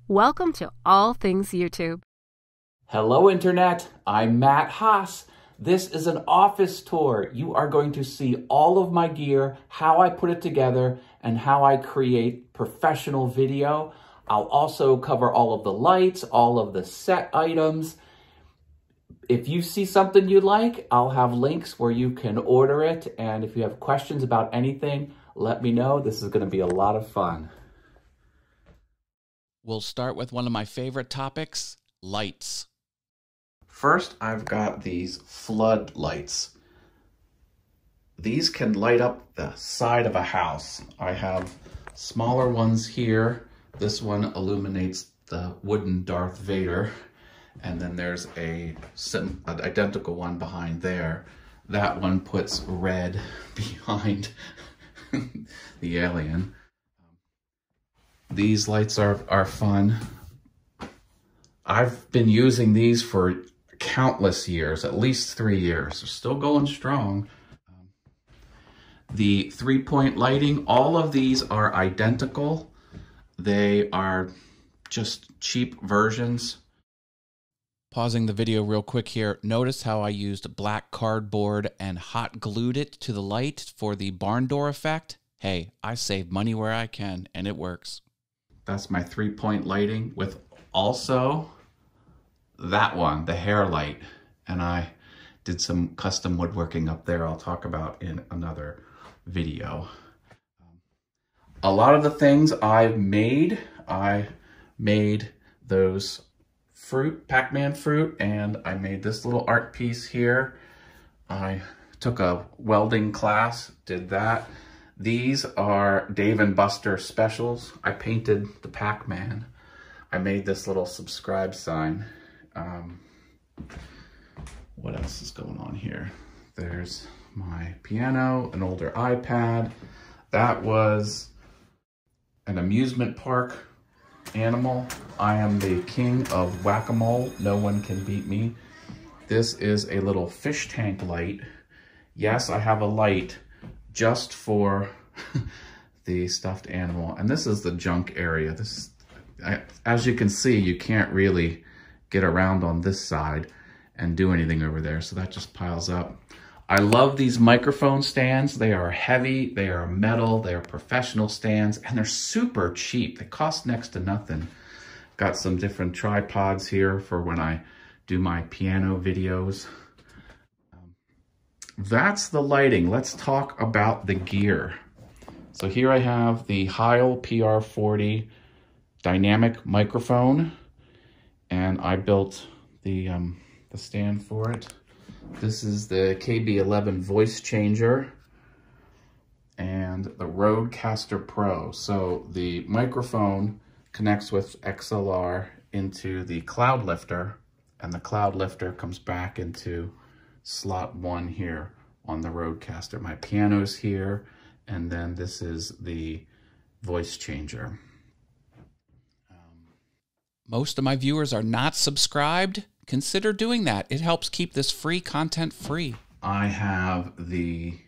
Welcome to All Things YouTube. Hello, Internet. I'm Matt Haas. This is an office tour. You are going to see all of my gear, how I put it together, and how I create professional video. I'll also cover all of the lights, all of the set items. If you see something you like, I'll have links where you can order it. And if you have questions about anything, let me know. This is going to be a lot of fun. We'll start with one of my favorite topics, lights. First, I've got these flood lights. These can light up the side of a house. I have smaller ones here. This one illuminates the wooden Darth Vader. And then there's an identical one behind there. That one puts red behind the alien. These lights are fun. I've been using these for countless years, at least 3 years. They're still going strong. The 3-point lighting, all of these are identical. They are just cheap versions. Pausing the video real quick here, notice how I used black cardboard and hot glued it to the light for the barn door effect? Hey, I save money where I can, and it works. That's my 3-point lighting with also that one, the hair light. And I did some custom woodworking up there I'll talk about in another video. A lot of the things I made those fruit, Pac-Man fruit, and I made this little art piece here. I took a welding class, did that. These are Dave & Buster specials. I painted the Pac-Man. I made this little subscribe sign. What else is going on here? There's my piano, an older iPad. That was an amusement park animal. I am the king of whack-a-mole. No one can beat me. This is a little fish tank light. Yes, I have a light just for the stuffed animal. And this is the junk area. As you can see, you can't really get around on this side and do anything over there. So that just piles up. I love these microphone stands. They are heavy, they are metal, they are professional stands, and they're super cheap. They cost next to nothing. Got some different tripods here for when I do my piano videos. That's the lighting. Let's talk about the gear. So here I have the Heil PR40 dynamic microphone, and I built the stand for it. This is the KB11 voice changer and the Rodecaster Pro. So the microphone connects with XLR into the Cloud Lifter, and the Cloud Lifter comes back into slot 1 here on the Rodecaster. My piano's here, and then this is the voice changer. Most of my viewers are not subscribed. Consider doing that. It helps keep this free content free. I have the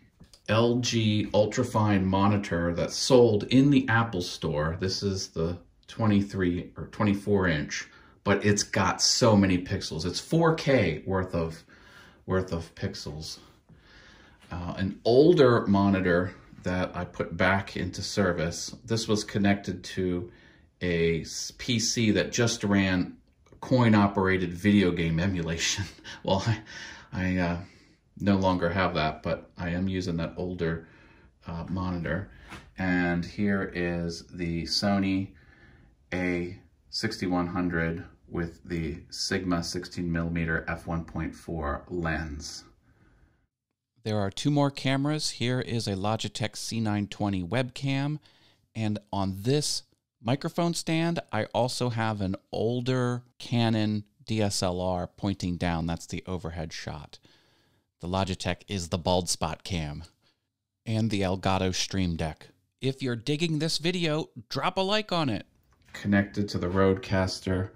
LG ultrafine monitor that's sold in the Apple Store. This is the 23 or 24 inch, but it's got so many pixels. It's 4K worth of pixels. An older monitor that I put back into service. This was connected to a PC that just ran coin-operated video game emulation. Well, I no longer have that, but I am using that older monitor. And here is the Sony A6100 with the Sigma 16mm f1.4 lens. There are 2 more cameras. Here is a Logitech C920 webcam, and on this microphone stand, I also have an older Canon DSLR pointing down. That's the overhead shot. The Logitech is the bald spot cam, and the Elgato Stream Deck. If you're digging this video, drop a like on it. Connected to the Rodecaster,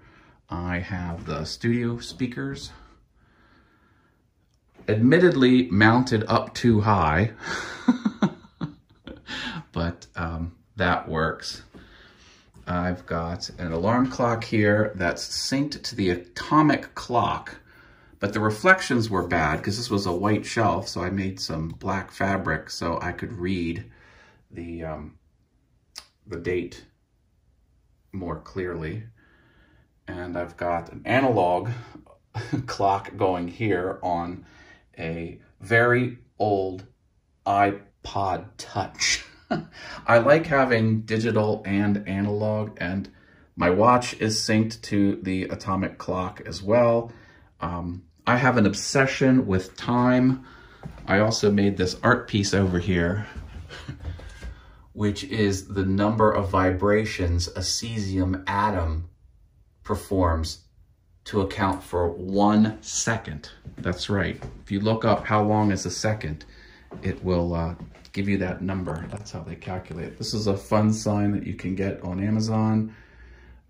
I have the studio speakers. Admittedly mounted up too high, but that works. I've got an alarm clock here that's synced to the atomic clock, but the reflections were bad because this was a white shelf, so I made some black fabric so I could read the date more clearly. And I've got an analog clock going here on a very old iPod Touch. I like having digital and analog, and my watch is synced to the atomic clock as well. I have an obsession with time. I also made this art piece over here, which is the number of vibrations a cesium atom performs to account for 1 second. That's right. If you look up how long is a second, it will give you that number. That's how they calculate it. This is a fun sign that you can get on Amazon.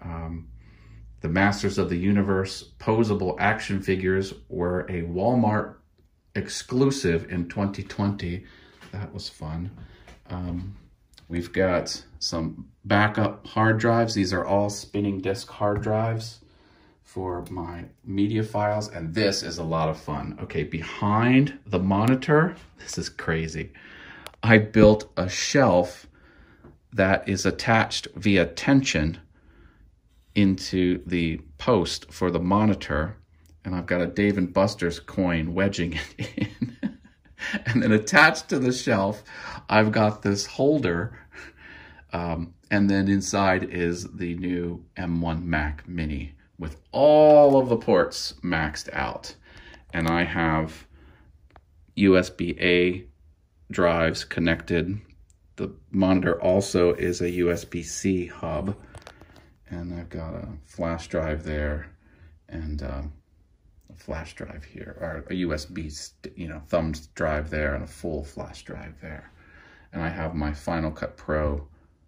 The Masters of the Universe posable action figures were a Walmart exclusive in 2020. That was fun. We've got some backup hard drives. These are all spinning disk hard drives for my media files, and this is a lot of fun. Okay, behind the monitor, this is crazy. I built a shelf that is attached via tension into the post for the monitor, and I've got a Dave & Buster's coin wedging it in. And then attached to the shelf, I've got this holder, and then inside is the new M1 Mac Mini with all of the ports maxed out. And I have USB-A drives connected. The monitor also is a USB-C hub, and I've got a flash drive there and a flash drive here, or a USB, thumb drive there, and a full flash drive there. And I have my Final Cut Pro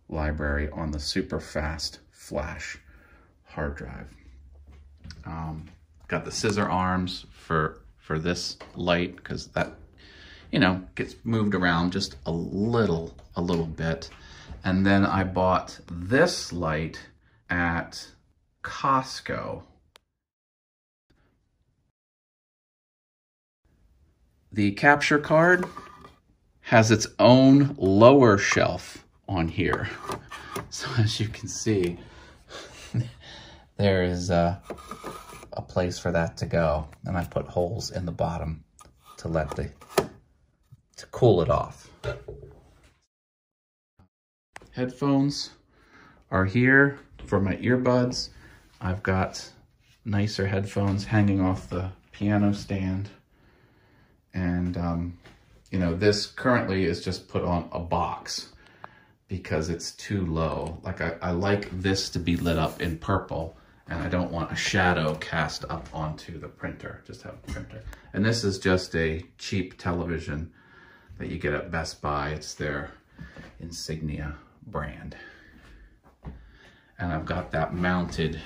library on the super fast flash hard drive. Got the scissor arms for this light, because that gets moved around just a little bit. And then I bought this light at Costco. The capture card has its own lower shelf on here. So as you can see, there is a place for that to go. And I put holes in the bottom to cool it off. Headphones are here for my earbuds. I've got nicer headphones hanging off the piano stand. And, this currently is just put on a box because it's too low. Like I like this to be lit up in purple, and I don't want a shadow cast up onto the printer, just have a printer. And this is just a cheap television that you get at Best Buy. It's their Insignia brand. And I've got that mounted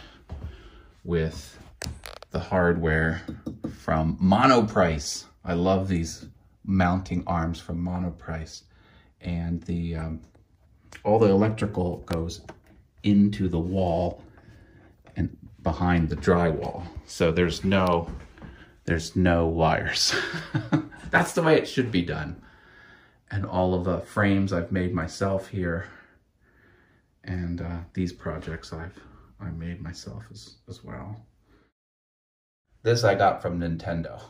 with the hardware from Monoprice. I love these mounting arms from Monoprice. And all the electrical goes into the wall and behind the drywall. So there's no wires. That's the way it should be done. And all of the frames I've made myself here. And these projects I made myself as well. This I got from Nintendo.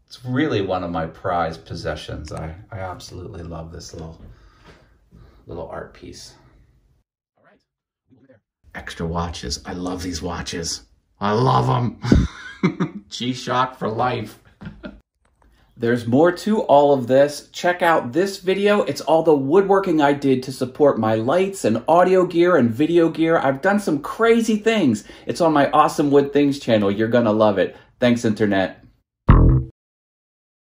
It's really one of my prized possessions. I absolutely love this little art piece. All right, extra watches. I love these watches. I love them. G-Shock for life. There's more to all of this. Check out this video. It's all the woodworking I did to support my lights and audio gear and video gear. I've done some crazy things. It's on my Awesome Wood Things channel. You're gonna love it. Thanks, Internet.